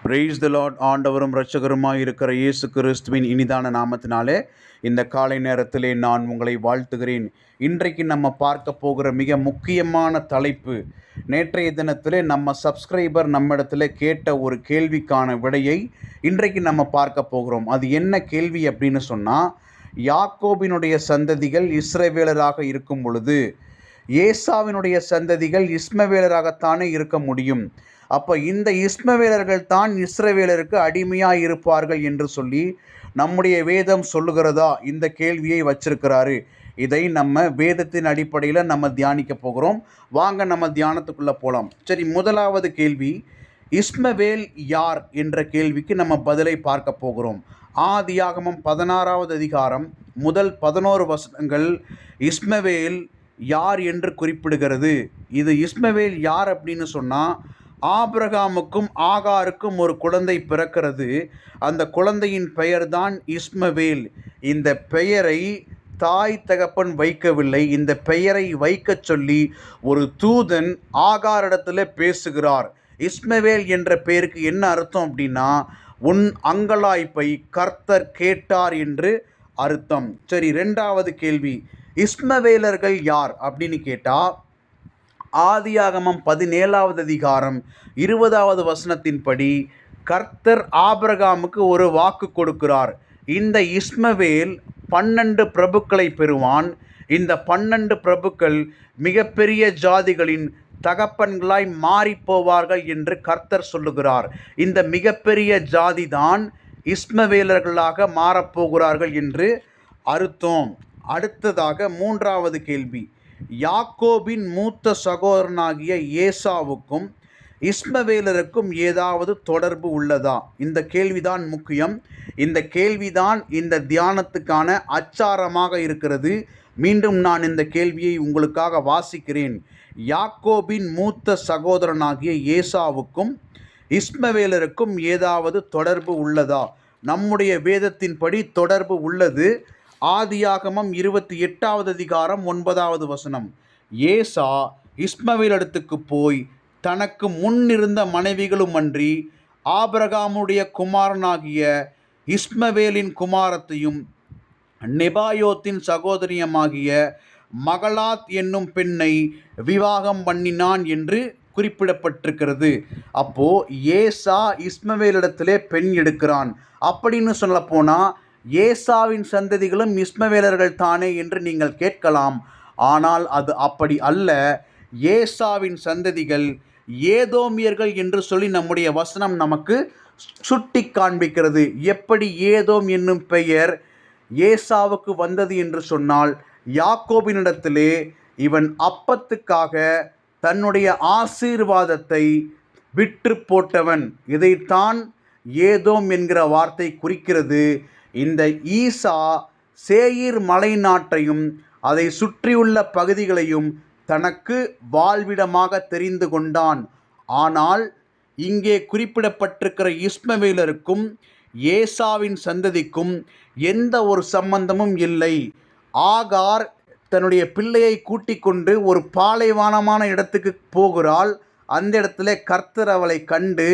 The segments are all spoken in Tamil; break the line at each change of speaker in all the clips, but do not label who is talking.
Praise the Lord. ஆண்டவரும் இரட்சகருமாய் இருக்கிற இயேசு கிறிஸ்துவின் இனிதான நாமத்தினாலே இந்த காலை நேரத்திலே நான் உங்களை வாழ்த்துகிறேன். இன்றைக்கு நம்ம பார்க்க போகிற மிக முக்கியமான தலைப்பு, நேற்றைய தினத்திலே நம்ம சப்ஸ்கிரைபர் நம்மிடத்தில் கேட்ட ஒரு கேள்விக்கான விடையை இன்றைக்கு நம்ம பார்க்க போகிறோம். அது என்ன கேள்வி அப்படின்னு சொன்னால், யாக்கோபினுடைய சந்ததிகள் இஸ்ரவேலராக இருக்கும் பொழுது ஏசாவினுடைய சந்ததிகள் இஸ்மவேலராகத்தானே இருக்க முடியும். அப்போ இந்த இஸ்மவேலர்கள் தான் இஸ்ரவேலருக்கு அடிமையாக இருப்பார்கள் என்று சொல்லி நம்முடைய வேதம் சொல்லுகிறதா? இந்த கேள்வியை வச்சிருக்கிறாரு. இதை நம்ம வேதத்தின் அடிப்படையில் நம்ம தியானிக்க போகிறோம். வாங்க நம்ம தியானத்துக்குள்ளே போகலாம். சரி, முதலாவது கேள்வி, இஸ்மவேல் யார் என்ற கேள்விக்கு நம்ம பதிலை பார்க்க போகிறோம். ஆதியாகமம் 16வது அதிகாரம் முதல் 11 வசனங்கள் இஸ்மவேல் யார் என்று குறிப்பிடுகிறது. இது இஸ்மவேல் யார் அப்படின்னு சொன்னால், ஆபிரகாமுக்கும் ஆகாருக்கும் ஒரு குழந்தை பிறக்கிறது. அந்த குழந்தையின் பெயர்தான் இஸ்மவேல். இந்த பெயரை தாய் தகப்பன் வைக்கவில்லை. இந்த பெயரை வைக்க சொல்லி ஒரு தூதன் ஆகாரிடத்தில் பேசுகிறார். இஸ்மவேல் என்ற பெயருக்கு என்ன அர்த்தம் அப்படின்னா, உன் அங்கலாய்ப்பை கர்த்தர் கேட்டார் என்று அர்த்தம். சரி, ரெண்டாவது கேள்வி, இஸ்மவேலர்கள் யார் அப்படின்னு கேட்டால், ஆதியாகமம் 17வது அதிகாரம் 20வது வசனத்தின்படி கர்த்தர் ஆபிரகாமுக்கு ஒரு வாக்கு கொடுக்கிறார். இந்த இஸ்மவேல் 12 பிரபுக்களை பெறுவான். இந்த 12 பிரபுக்கள் மிகப்பெரிய ஜாதிகளின் தகப்பன்களாய் மாறிப்போவார்கள் என்று கர்த்தர் சொல்லுகிறார். இந்த மிகப்பெரிய ஜாதிதான் இஸ்மவேலர்களாக மாறப்போகிறார்கள் என்று அர்த்தம். அடுத்ததாக மூன்றாவது கேள்வி, யாக்கோபின் மூத்த சகோதரனாகிய ஏசாவுக்கும் இஸ்மவேலருக்கும் ஏதாவது தொடர்பு உள்ளதா? இந்த கேள்விதான் முக்கியம். இந்த கேள்விதான் இந்த தியானத்துக்கான அச்சாரமாக இருக்கிறது. மீண்டும் நான் இந்த கேள்வியை உங்களுக்காக வாசிக்கிறேன். யாக்கோபின் மூத்த சகோதரனாகிய ஏசாவுக்கும் இஸ்மவேலருக்கும் ஏதாவது தொடர்பு உள்ளதா? நம்முடைய வேதத்தின்படி தொடர்பு உள்ளது. ஆதியாகமம் 28வது அதிகாரம் 9வது வசனம், ஏசா இஸ்மவேலிடத்துக்கு போய் தனக்கு முன்னிருந்த மனைவிகளும் அன்றி ஆபிரகாமுடைய குமாரனாகிய இஸ்மவேலின் குமாரத்தையும் நெபாயோத்தின் சகோதரியமாகிய மகலாத் என்னும் பெண்ணை விவாகம் பண்ணினான் என்று குறிப்பிடப்பட்டிருக்கிறது. அப்போ ஏசா இஸ்மவேலிடத்திலே பெண் எடுக்கிறான். அப்படின்னு சொல்ல போனால் ஏசாவின் சந்ததிகளும் இஸ்மவேலர்கள் தானே என்று நீங்கள் கேட்கலாம். ஆனால் அது அப்படி அல்ல. ஏசாவின் சந்ததிகள் ஏதோமியர்கள் என்று சொல்லி நம்முடைய வசனம் நமக்கு சுட்டி காண்பிக்கிறது. எப்படி ஏதோம் என்னும் பெயர் ஏசாவுக்கு வந்தது என்று சொன்னால், யாக்கோபினிடத்திலே இவன் அப்பத்துக்காக தன்னுடைய ஆசீர்வாதத்தை விற்று போட்டவன். இதைத்தான் ஏதோம் என்கிற வார்த்தை குறிக்கிறது. இந்த ஈசா சேயீர் மலை நாட்டையும் அதை சுற்றியுள்ள பகுதிகளையும் தனக்கு வாழ்விடமாக தெரிந்து கொண்டான். ஆனால் இங்கே குறிப்பிடப்பட்டிருக்கிற இஸ்மவேலருக்கும் ஏசாவின் சந்ததிக்கும் எந்த ஒரு சம்பந்தமும் இல்லை. ஆகார் தன்னுடைய பிள்ளையை கூட்டிக் கொண்டு ஒரு பாலைவனமான இடத்துக்கு போகிறாள். அந்த இடத்துல கர்த்தர் அவளை கண்டு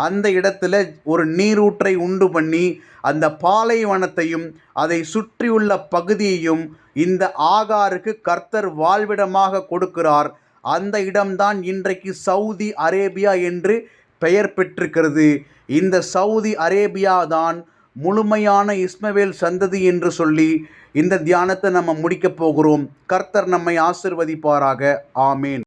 அந்த இடத்துல ஒரு நீரூற்றை உண்டு பண்ணி அந்த பாலைவனத்தையும் அதை சுற்றியுள்ள பகுதியையும் இந்த ஆகாருக்கு கர்த்தர் வாழ்விடமாக கொடுக்கிறார். அந்த இடம்தான் இன்றைக்கு சவுதி அரேபியா என்று பெயர் பெற்றிருக்கிறது. இந்த சவுதி அரேபியா தான் முழுமையான இஸ்மவேல் சந்ததி என்று சொல்லி இந்த தியானத்தை நம்ம முடிக்கப் போகிறோம். கர்த்தர் நம்மை ஆசிர்வதிப்பாராக. ஆமேன்.